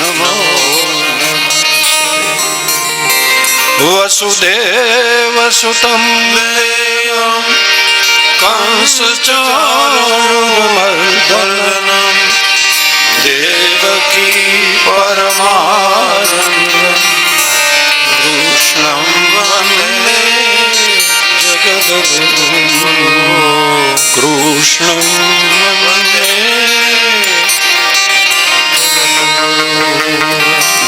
નમો વસુદેવ સુતં દેવં કંસચાણૂરમર્દનમ દેવકી પરમાનંદં કૃષ્ણં વંદે જગદ્ગુરૂં કૃષ્ણં વંદે.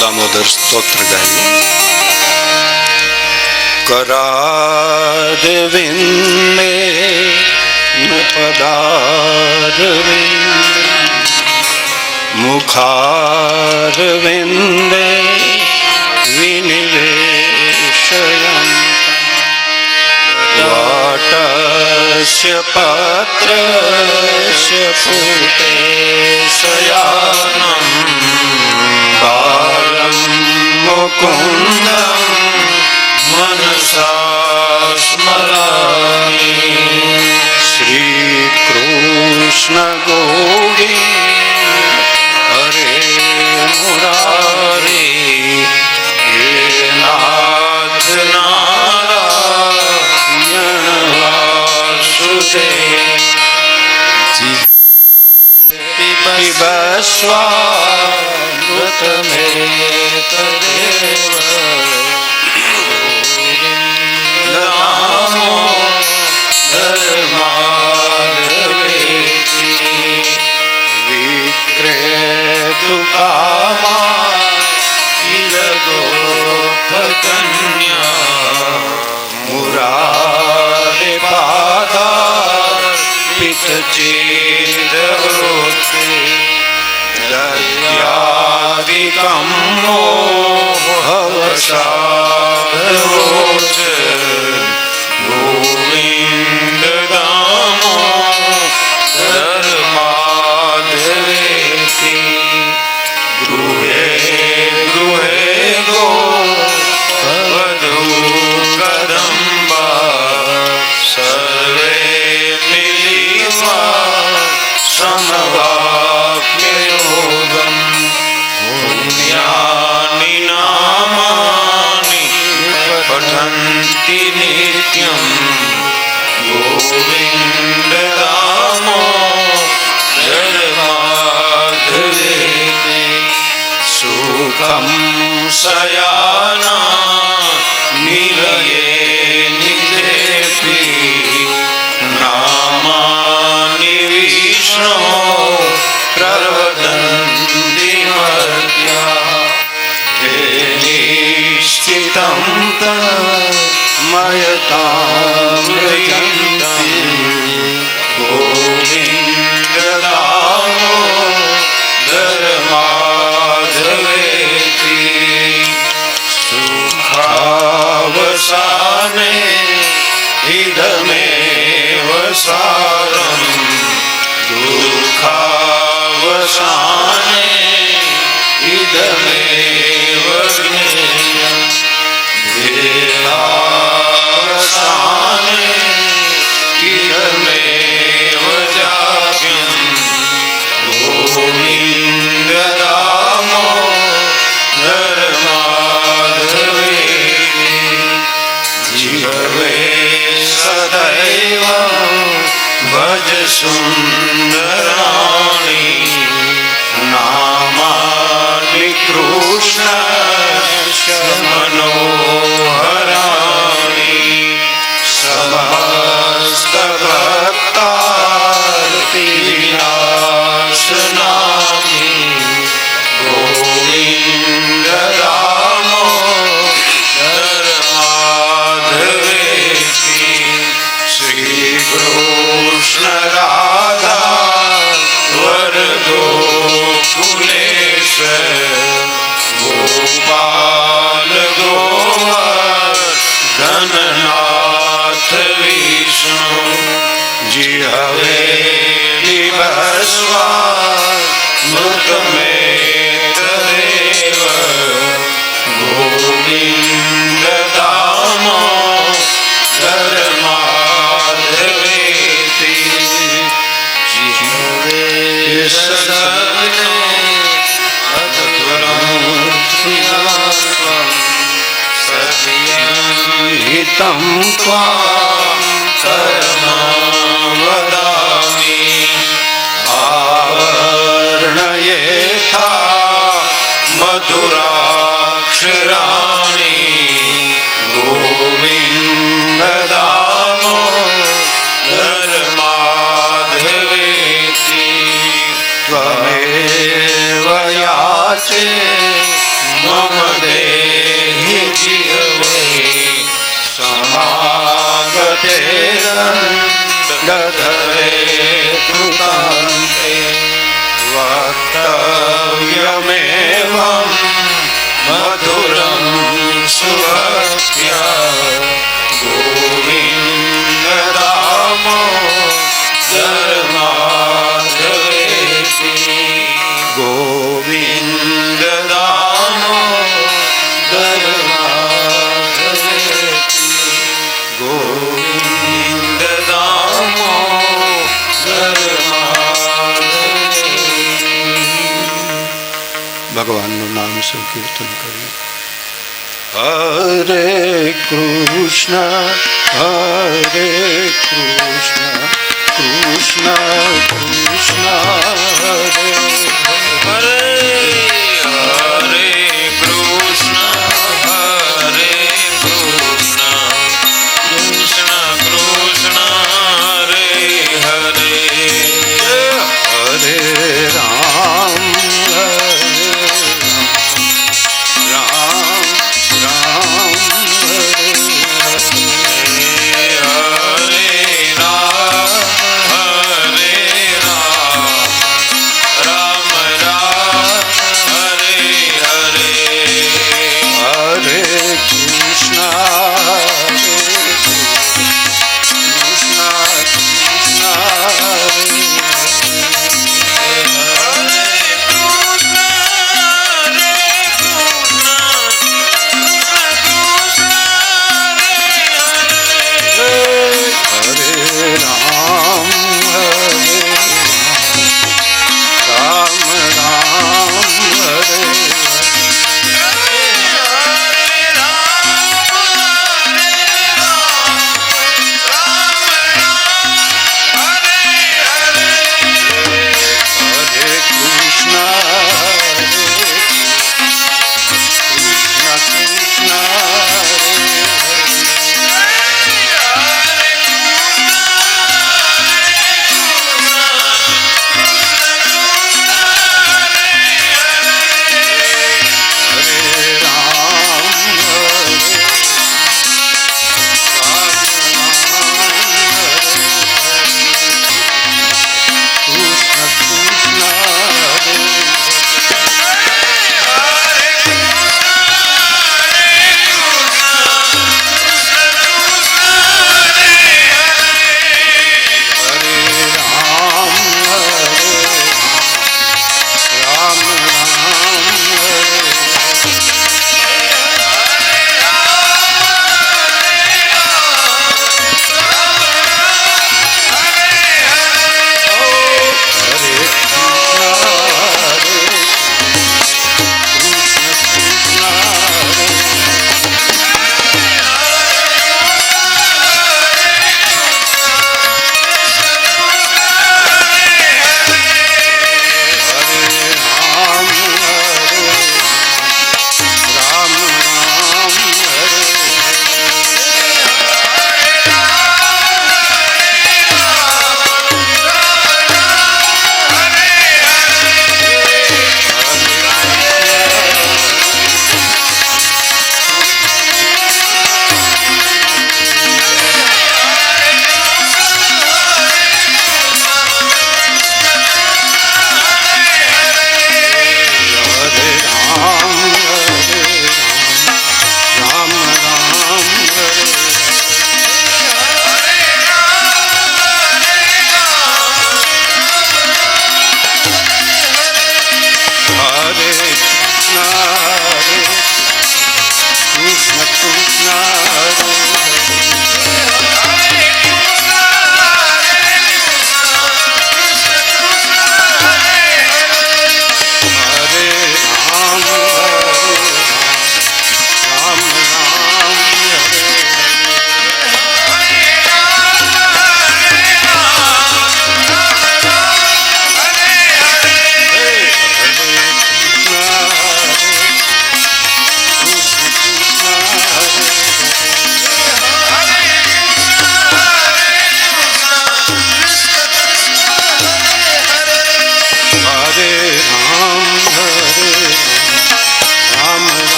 દામોદર સ્તોત્ર ગાઈએ. करारविन्दे पदारविन्दे मुखारविन्दे विनिवेशयन् वाटस्य पत्रस्य पुटे शयानं बालं मुकुन्दम् मनसा स्मरामि. श्री कृष्ण गोविंद हरे मुरारे हे नाथ नारायण वासुदेव. पिब स्वामृतमेतदेव विक्रेतु कामागोपकन्या मुरारे पादार्पितचेदवृत्ते दद्यादिकं मोहवशादवोच गोविन्द दामोदर माधवेति. गृहे गृहे गोवधू कदम्बा सर्वे मिलित्वा समवाप्य योगम्. पुण्यानि नामानि पठन्ति नित्यं गोविन्द दामोदर माधवेति. सुखं शयाना निलये निद्रेति नामानि विष्णो प्रवदन्ति मर्त्या. हे निश्चितं तन्मयतामृतं गोविन्द दामोदर माधवेति. सुखावसाने इदमेव सारं दुःखावसाने इदमेव ज्ञेयम्. देहावसाने इदमेव जाप्यम्. गोविन्द दामोदर माधवेति. जिह्वे सदैव भज सुन्दराणि नामानि कृष्णस्य मनोहराणि. समस्तभक्तार्तिविनाशनानि गोविन्द दामोदर माधवेति. श्रीकृष्ण राधा वर गोकुलेश गोपाल गोवर्धननाथ विष्णु. जिह्वे मृतमेतदेव गोविन्द दामोदर माधवेति. जिह्वे सदने अतुलं नितं त्वां शरणं वदामि आवर्णयेथा मधुराक्षराणि गोविन्द दामोदर माधवेति त्वमेव याचे मम देहि जिह्वे समागते दधरे कृतान्ते वक्तव्यमेवं मधुरं सुभक्त्या गोविन्द दामोदर माधवेति गोविन्द दामोदर माधवेति गोविन्द दामोदर माधवेति। ભગવાનનું નામ સંકીર્તન કર્યું. હરે કૃષ્ણ કૃષ્ણ કૃષ્ણ હરે હરે હરે કૃષ્ણ કૃષ્ણ કૃષ્ણ હરે હરે હરે રામ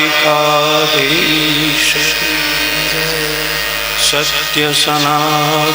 દ્વારિકાધીશ સત્ય સનાતન